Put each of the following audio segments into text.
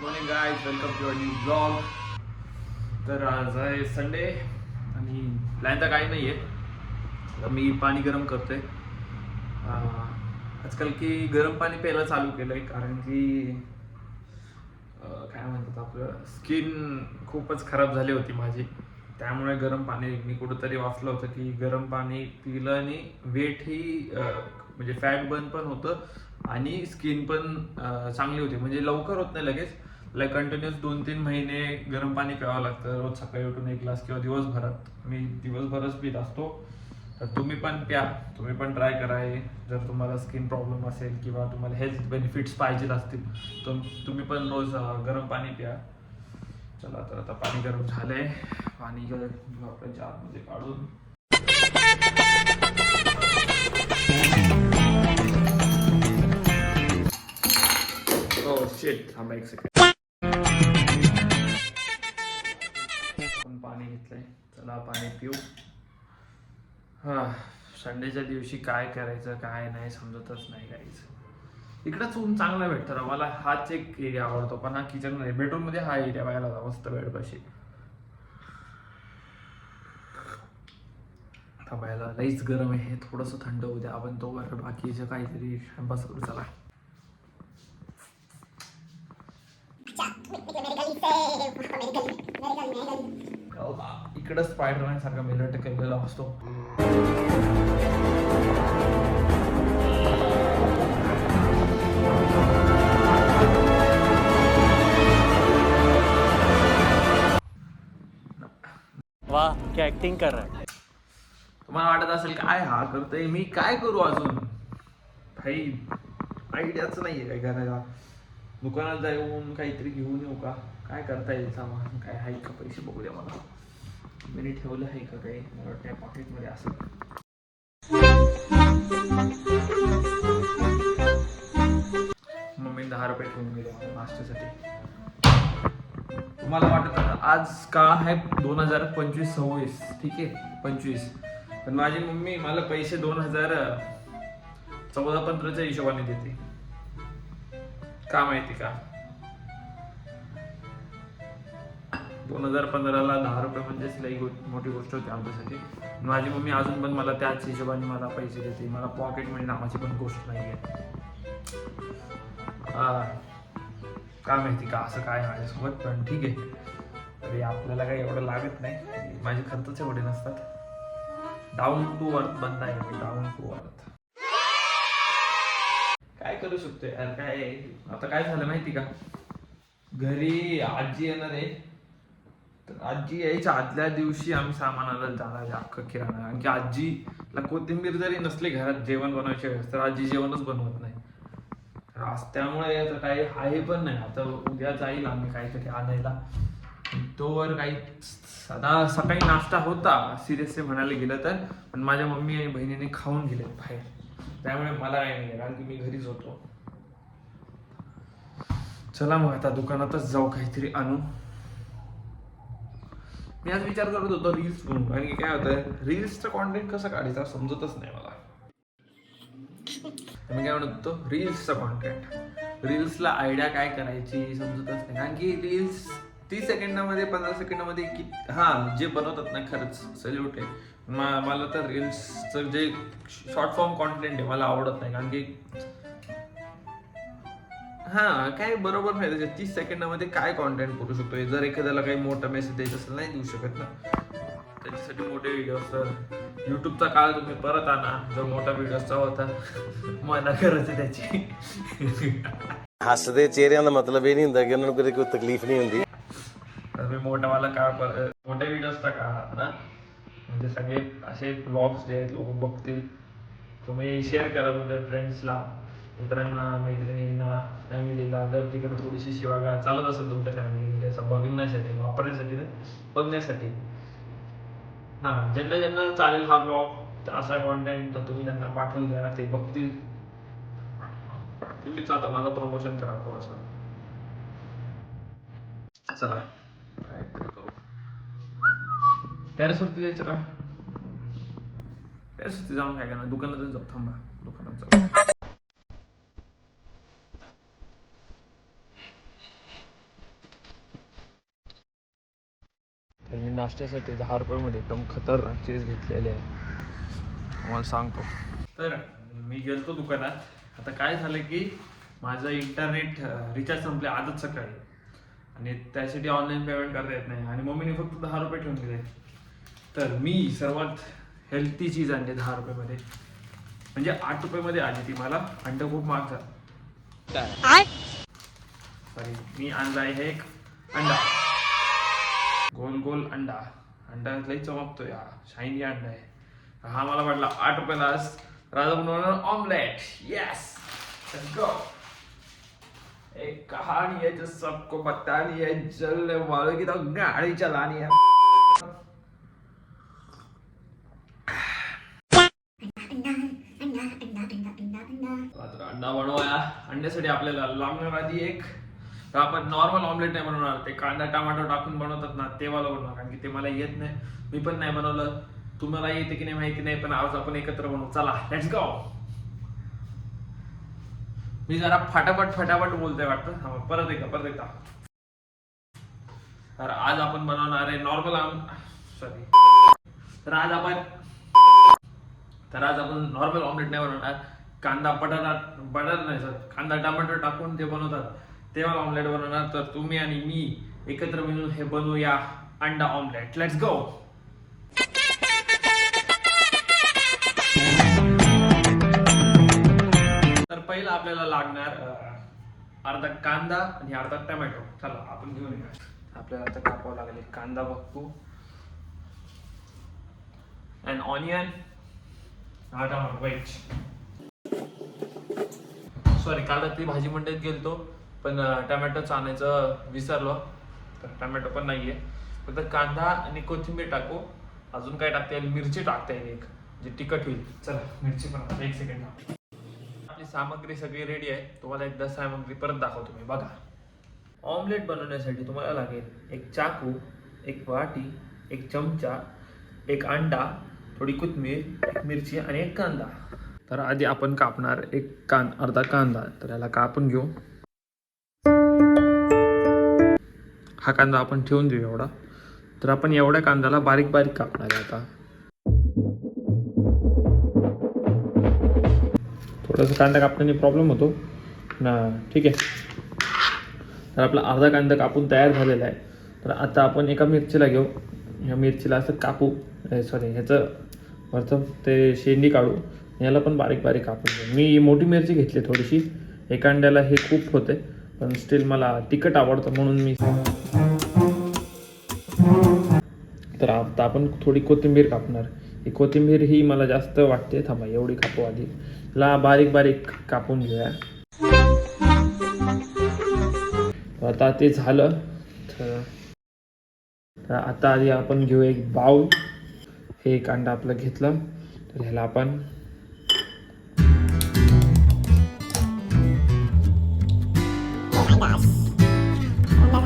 Morning guys, welcome to a new blog. तर आज आहे संडे आणि प्लॅन तर काही नाही आहे. मी पाणी गरम करतोय. आजकाल की गरम पाणी प्यायला चालू केलं आहे कारण की काय म्हणतात आपलं स्किन खूपच खराब झाली होती माझी. त्यामुळे गरम पाणी मी कुठंतरी वाचलं होतं की गरम पाणी पिलं आणि वेटही म्हणजे फॅट बर्न पण होतं आणि स्किन पण चांगली होती. म्हणजे लवकर होत नाही लगेच, लाईक कंटिन्युअस 2-3 महिने गरम पाणी प्यावं लागतं. रोज सकाळी उठून 1 ग्लास किंवा दिवसभरात. मी दिवसभरच पित असतो. तर तुम्ही पण प्या, तुम्ही पण ट्राय करा हे. जर तुम्हाला स्किन प्रॉब्लेम असेल किंवा तुम्हाला हेल्थ बेनिफिट्स पाहिजे असतील तर तुम्ही पण रोज गरम पाणी प्या. चला तर आता पाणी गरम झालंय. पाणी घेऊ आपण जारमध्ये काढून. हो शिट, थांबा एक सेकंड. आपण पाणी घेतलंय, चला पाणी पिऊ. संडेच्या दिवशी काय करायचं काय नाही समजतच नाही काहीच. इकडंच ऊन चांगला भेटतं ना मला. हाच एक एरिया आवडतो, पण हा किचन मध्ये बेडरूम मध्ये हा एरिया बघायला होता मस्त बेडपाशी. थांबायला लईच गरम आहे, थोडंसं थंड होऊ द्या आपण तोवर बाकीचं काहीतरी बस करू. चला इकडं स्पायडरमॅन सारखा मिलट केलेला असतो. वाह क्या ऍक्टिंग कर रहा है. तुम्हाला वाटत असेल काय हा करतोय, मी काय करू अजून काही आयडियाच नाहीये काय करायला. दुकानात जाऊन काहीतरी घेऊन येऊ का, काय करता येईल सामान, काय आहे का, पैसे बघू द्या मला. मी ठेवलं आहे का काही, मला वाटतं पॉकेटमध्ये असं. मम्मी 10 रुपये ठेवून गेले मला नाश्त्यासाठी. तुम्हाला वाटत आज का आहे 2025-26, ठीक आहे 25, पण माझी मम्मी मला पैसे 2014-15च्या हिशोबाने देते. का माहिती का, 2015ला 10 रुपये म्हणजेच लई मोठी गोष्ट होती आमच्यासाठी. माझी मम्मी अजून पण मला त्याच हिशोबाने मला पैसे देते. मला पॉकेट मनी नावाची पण गोष्ट नाही आहे. का माहिती का असं काय माझ्यासोबत, पण ठीक आहे. तरी आपल्याला काही एवढं लागत नाही, माझे खर्चच एवढे नसतात. डाऊन टू अर्थ बंद आहे मी, डाऊन टू अर्थ. काय करू शकतो यार, काय आता काय झालं माहिती का, घरी आजी येणार आहे. तर आजी यायच्या आदल्या दिवशी आम्ही सामानाला जाणार आहे अख्खं किराणा. कारण की आजीला कोथिंबीर जरी नसली घरात जेवण बनवायची वेळेस तर आजी जेवणच बनवत नाही. त्यामुळे आता काही आहे पण नाही. आता उद्या जाईल आम्ही काहीतरी आणायला. तोवर काही आता सकाळी नाश्ता होता सिरियसली म्हणायला गेलं तर, पण माझ्या मम्मी आणि बहिणीने खाऊन गेले बाहेर. त्यामुळे मला काही नाही कारण की मी घरीच होतो. चला मग आता दुकानातच जाऊ, काहीतरी आणू. मी आज विचार करत होतो रील्स बनवू, कारण की काय होतं रील्सचं कॉन्टेंट कसं काढायचं समजतच नाही मला. मी काय म्हणत होतो, रील्सचा कॉन्टेंट, रील्सला आयडिया काय करायची समजतच नाही. कारण की रील्स 30 सेकंदामध्ये 15 सेकंदामध्ये जे बनवतात ना खरंच सल्यूट आहे. मला तर रील्सचं जे शॉर्ट फॉर्म कॉन्टेंट आहे मला आवडत नाही. कारण की काय बरोबर नाही त्याच्यात. 30 सेकंदामध्ये काय कॉन्टेंट करू शकतो. जर एखाद्याला काही मोठा मेसेज द्यायचा असेल नाही देऊ शकत ना, त्याच्यासाठी मोठे व्हिडिओ असतात. युट्यूबचा काळ तुम्ही परत आणा, जो मोठा व्हिडिओचा होता मना करायचं त्याची. हसदे चेहऱ्यां ਦਾ ਮਤਲਬ ਇਹ ਨਹੀਂ ਹੁੰਦਾ ਕਿ ਉਹਨਾਂ ਨੂੰ ਕੋਈ ਤਕਲੀਫ ਨਹੀਂ ਹੁੰਦੀ. मी मोठावाला काळ मोठ्या व्हिडिओचा काळ ना, म्हणजे सगळे असे ब्लॉग्स जे लोक बघतील, तुम्ही शेअर करा तुमच्या फ्रेंड्सला, मित्रांना, मैत्रिणींना, फॅमिलीला. जर तिकडे थोडीशी शिवागाळ चालत असेल तुमच्या फॅमिलीमध्ये असं बघण्यासाठी, वापरण्यासाठी बघण्यासाठी, ज्यांना ज्यांना चालेल हा ब्लॉग असा कॉन्टेंट तर तुम्ही त्यांना पाठवून द्या, ते बघतील. तुम्हीच आता माझं प्रमोशन करा थोडंसं. चला काय करू, टेरेसवरती जायचं का, टेरेसवरती जाऊन काय करणार, दुकानातच जाऊ. थांबा दुकानात जाऊ. नाश्त्यासाठी 10 रुपयामध्ये एकदम खतरनाक चीज घेतलेली आहे, तुम्हाला सांगतो. तर मी गेलतो दुकानात. आता काय झालं की माझं इंटरनेट रिचार्ज संपले आजच सकाळी आणि त्यासाठी ऑनलाईन पेमेंट करता येत नाही आणि मम्मीने फक्त 10 रुपये ठेवून दिले. तर मी सर्वात हेल्थी चीज आणली 10 रुपयामध्ये, म्हणजे 8 रुपयामध्ये आली ती. मला अंड खूप महाग झालं. सॉरी, मी आणला आहे एक अंडा, गोल गोल अंडा. अंडा लई चमकतो या, शाईनी अंडा आहे हा. मला वाटला 8 रुपयाला राजा बनवणार ऑमलेट. Yes, let's go. एक कहानी है जो सबको बतानी है, जलने वालों की तो गाड़ी चलानी है. अंडा बनवाया. अंड्यासाठी आपल्याला लागणार आधी एक, आपण नॉर्मल ऑमलेट नाही बनवणार, ते कांदा टमाटर टाकून बनवतात ना ते वाला बनवणार, कारण की ते मला येत नाही, मी पण नाही बनवलं. तुम्हाला येते की नाही माहिती नाही, पण आज आपण एकत्र बनवू. चला लेट्स गो. मी जरा फटाफट बोलतोय वाटतं. परत एकदा. तर आज आपण बनवणार आहे नॉर्मल तर आज आपण नॉर्मल ऑमलेट नाही बनवणार. कांदा बटाटा नाही सर, कांदा टमाटर टाकून ते बनवतात ते मला ऑमलेट बनवणार. तर तुम्ही आणि मी एकत्र मिळून हे बनवूया अंडा ऑमलेट. Let's go. तर पहिला आपल्याला लागणार अर्धा कांदा आणि अर्धा टोमॅटो. चला आपण घेऊन येऊया. आपल्याला आता कापावं लागेल. कांदा बघतो अँड ऑनियन. सॉरी, काल ती भाजी मंडईत गेलतो पण टोमॅटोच आणायचं विसरलो, तर टोमॅटो पण नाहीये. फक्त कांदा आणि कोथिंबीर टाकू. अजून काय टाकता येईल? मिरची टाकता येईल एक, जे तिखट होईल. चला मिरची पण. एक सेकंड. आपली सामग्री सगळी रेडी आहे. तुम्हाला एकदा सामग्री परत दाखवतो मी. बघा, ऑमलेट बनवण्यासाठी तुम्हाला लागेल एक चाकू, एक वाटी, एक चमचा, एक अंडा, थोडी कोथिंबीर, एक मिरची आणि एक कांदा. तर आधी आपण कापणार एक अर्धा कांदा. तर याला कापून घेऊ. हा कांदा आपण ठेवून देऊ एवढा. तर आपण एवढ्या कांद्याला बारीक बारीक कापणार आहे. आता थोडंसं कांदा कापण्याने प्रॉब्लेम होतो ना, ठीक आहे. तर आपला अर्धा कांदा कापून तयार झालेला आहे. तर आता आपण एका मिरचीला घेऊ. ह्या मिरचीला असं कापू. सॉरी, ह्याचं वरचं ते शेंडी काढू. याला पण बारीक बारीक कापून घेऊ. मी मोठी मिरची घेतली थोडीशी. एका अंड्याला हे खूप होते, पण स्टील मला तिखट आवडतं म्हणून मी. तर आता आपण थोडी कोथिंबीर कापणार. ही कोथिंबीर ही मला जास्त वाटते. थांबा, एवढी कापू आधी. ला बारीक बारीक कापून घेऊया. आता ते झालं. तर आता आधी आपण घेऊ एक बाउल. हे कांदा आपलं घेतलं, तर ह्याला आपण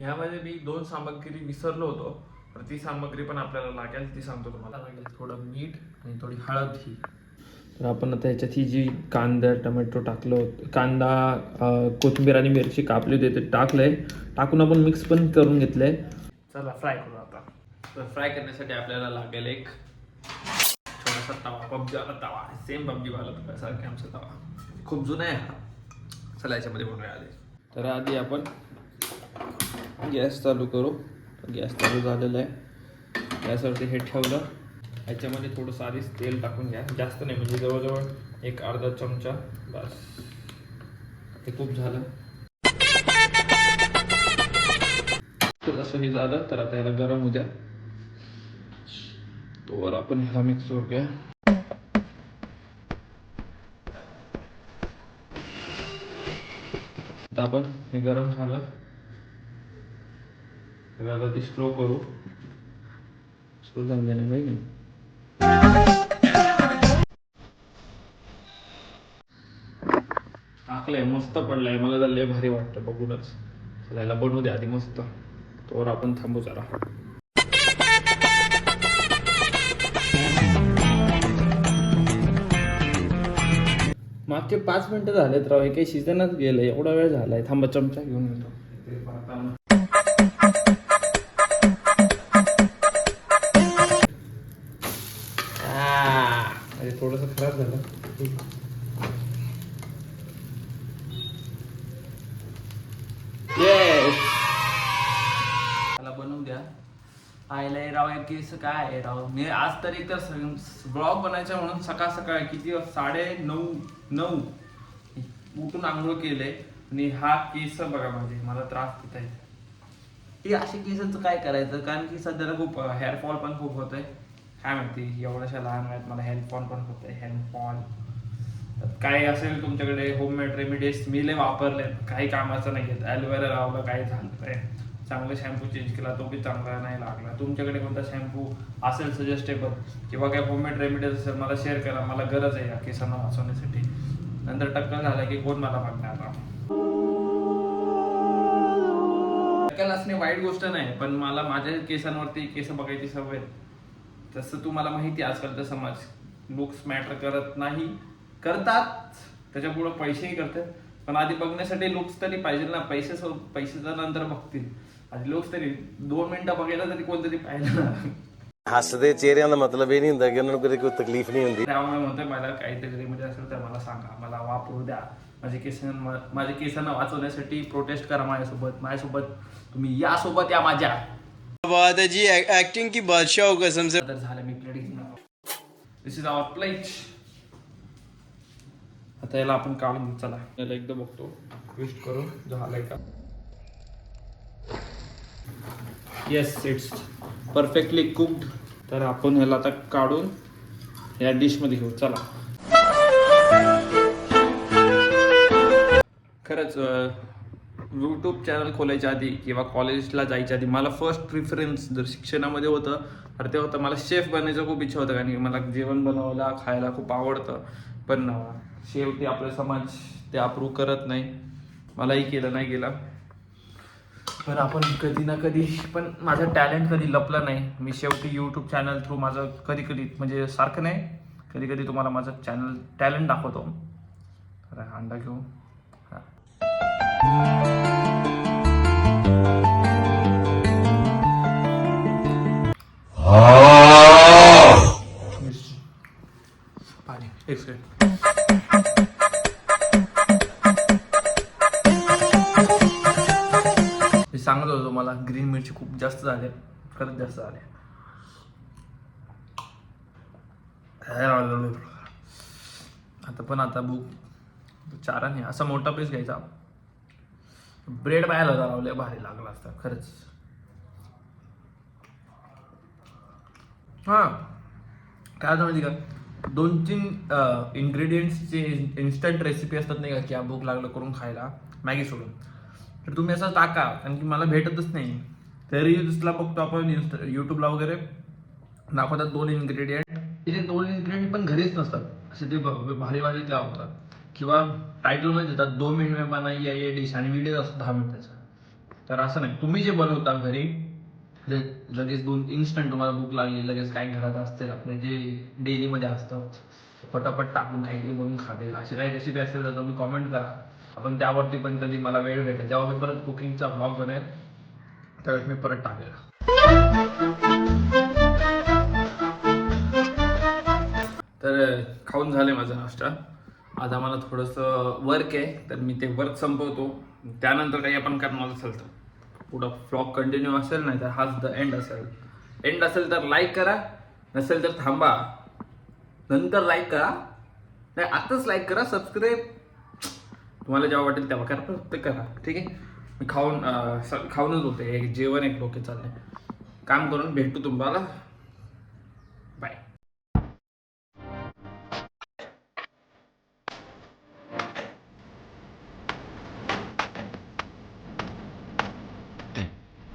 ह्यामध्ये मी 2 सामग्री विसरलो होतो, तर ती सामग्री पण आपल्याला लागेल, ती सांगतो तुम्हाला. लागेल थोडं मीठ आणि थोडी हळद ही. तर आपण आता ह्याच्यात ही जी कांदा टोमॅटो टाकलं होतं, कांदा कोथिंबीर आणि मिरची कापली होती ते टाकलंय. टाकून आपण मिक्स पण करून घेतलंय. चला फ्राय करू आता. तर फ्राय करण्यासाठी आपल्याला लागेल एक छोटासा तवा, पबजीवाला तवा. सेम पबजीवाला सारखा आमचा तवा, खूप जुना आहे हा. चला याच्यामध्ये बनवूया आधी. तर आधी आपण गॅस चालू करू. गॅस चालू झालेला आहे. गॅसवरती हे ठेवलं. याच्यामध्ये थोडंसं आधीच तेल टाकून घ्या, जास्त नाही, म्हणजे जवळजवळ एक अर्धा चमचा बस. हे खूप झालं. तर असं हे झालं. तर आता याला गरम होऊ द्या. तोवर आपण ह्याला मिक्स करूया. आता आपण हे गरम झालं, त्याला ती स्लो करू. स्लो झाल्याने पाहिजे. टाकलंय, मस्त पडलंय. मला तर लय भारी वाटतं बघूनच. चला याला बनवू दे आधी मस्त. तोवर आपण थांबू जरा. मागचे 5 मिनिटं झालेत राव. हे काही शिजनच गेलंय. एवढा वेळ झालाय. थांबा, चमचा घेऊन येतो. थोडंसं खराब झालं. येस, मला बनवून द्या. आयलाय राव हे केस काय आहे राव. मी आज तरी तर ब्लॉग बनायचा म्हणून सकाळ सकाळ किती 9:30 उठून आंघोळ केले आणि हा केस बघा माझे मला त्रास देत आहे. ही अशी केसांचं काय करायचं, कारण की सध्याला खूप हेअरफॉल पण खूप होत आहे. काय माहिती एवढ्याशा लहान वयात मला हेअरफॉल पण होत आहे. हेअरफॉल काय असेल तुमच्याकडे होममेड रेमिडीज मी लय वापरले, काही कामाचं नाही घेत. ॲलोवेरा लावलं काय झालं आहे, चांगला शॅम्पू चेंज केला तो बी चांगला नाही लागला. तुमच्याकडे कोणता शॅम्पू असेल सजेस्टेबल किंवा काय होममेड रेमिडीज असेल मला शेअर करा. मला गरज आहे या केसांना वाचवण्यासाठी. नंतर टक्कल झाला की कोण मला मागणार राव. टक्कल असणे वाईट गोष्ट नाही, पण मला माझ्या केसांवरती केस बघायची सवय. तसं तुम्हाला माहिती आहे आजकालचा समाज लुक्स मॅटर करत नाही, करतात त्याच्यापुढे पैसेही करतात. पण आधी बघण्यासाठी लुक्स तरी पाहिजे ना. पैसे नंतर बघतील, आधी लुक्स तरी 2 मिनिटं बघायला तरी कोणतरी पाहिजे ना. ਹੱਸਦੇ ਚਿਹਰਿਆਂ ਦਾ ਮਤਲਬ ਇਹ ਨਹੀਂ ਹੁੰਦਾ ਕਿ ਉਹਨਾਂ ਨੂੰ ਕਦੇ ਕੋਈ ਤਕਲੀਫ ਨਹੀਂ ਹੁੰਦੀ. त्यामुळे म्हणतोय मला काहीतरी रेमेडी असेल तर मला सांगा, मला वापरू द्या. माझ्या केसांना वाचवण्यासाठी प्रोटेस्ट करा माझ्यासोबत तुम्ही या सोबत या माझ्या. बात है जी, एक्टिंग की बादशाह हो कसम से. तर झालं मी प्लेट घेऊन. दिस इज आवर प्लेट. आता याला आपण काढून घेऊ. चला याला एकदा बघतो ट्विस्ट करून झालंय का. Yes, it's perfectly cooked. तर आपण ह्याला आता काढून या डिशमध्ये घेऊ. चला. खरंच यूट्यूब चॅनल खोलायच्या आधी किंवा कॉलेजला जायच्या आधी मला फर्स्ट प्रिफरन्स जर शिक्षणामध्ये होतं तर ते होतं मला शेफ बनायचं खूप इच्छा होतं. कारण की मला जेवण बनवायला खायला खूप आवडतं. पण शेवटी आपला समाज ते अप्रूव्ह करत नाही. मलाही केलं नाही गेलं. पण आपण कधी ना कधी, पण माझं टॅलेंट कधी लपलं नाही. मी शेवटी यूट्यूब चॅनल थ्रू माझं कधी म्हणजे सारखं नाही, कधी तुम्हाला माझं चॅनल टॅलेंट दाखवतो. तर अंडा घेऊ. पाणी एक सेकंड. मी सांगत होतो मला ग्रीन मिरची खूप जास्त झाले, खरंच जास्त झाले. आता भूक चारा नाही. असा मोठा पीस घ्यायचा. ब्रेड पाहायला लावले भारी लागला असता खरंच. हां काय होतं माहिती का, 2-3 इन्ग्रेडियंट्सचे इन्स्टंट रेसिपी असतात नाही का, की भूक लागलं करून खायला मॅगी सोडून. तर तुम्ही असं टाका, कारण की मला भेटतच नाही. तरी दुसरा बघतो आपण यूट्यूबला वगैरे दाखवतात 2 इन्ग्रेडियंट. तिथे 2 इन्ग्रेडियंट पण घरीच नसतात, असे ते भारी लावतात. किंवा टायटलमध्ये देतात 2 मिनिट में बनाई ये डिश आणि व्हिडिओ असतो 10 मिनिटाचा. तर असं नाही, तुम्ही जे बनवता घरी लगेच 2 इन्स्टंट तुम्हाला भूक लागली लगेच काय घरात असते आपले जे डेलीमध्ये असतं पटापट टाकून काहीतरी बनवून खाते. अशी काही रेसिपी असेल तर तुम्ही कॉमेंट करा. आपण त्यावरती पण कधी मला वेळ भेटेल जेव्हा मी परत कुकिंगचा ब्लॉग बनेल त्यावेळेस मी परत टाकेल. तर खाऊन झाले माझा नाश्ता. आज आम्हाला थोडंसं वर्क आहे, तर मी ते वर्क संपवतो. त्यानंतर काही आपण करणार असेल तर पुढं ब्लॉग कंटिन्यू असेल, नाही तर हाच द एंड असेल. एंड असेल तर लाईक करा, नसेल तर थांबा, नंतर लाईक करा. नाही आताच लाईक करा. सबस्क्राईब तुम्हाला जेव्हा वाटेल तेव्हा करा, फक्त करा. ठीक आहे. मी खाऊनच होते. जेवण एक डोके चाललंय. काम करून भेटतो तुम्हाला.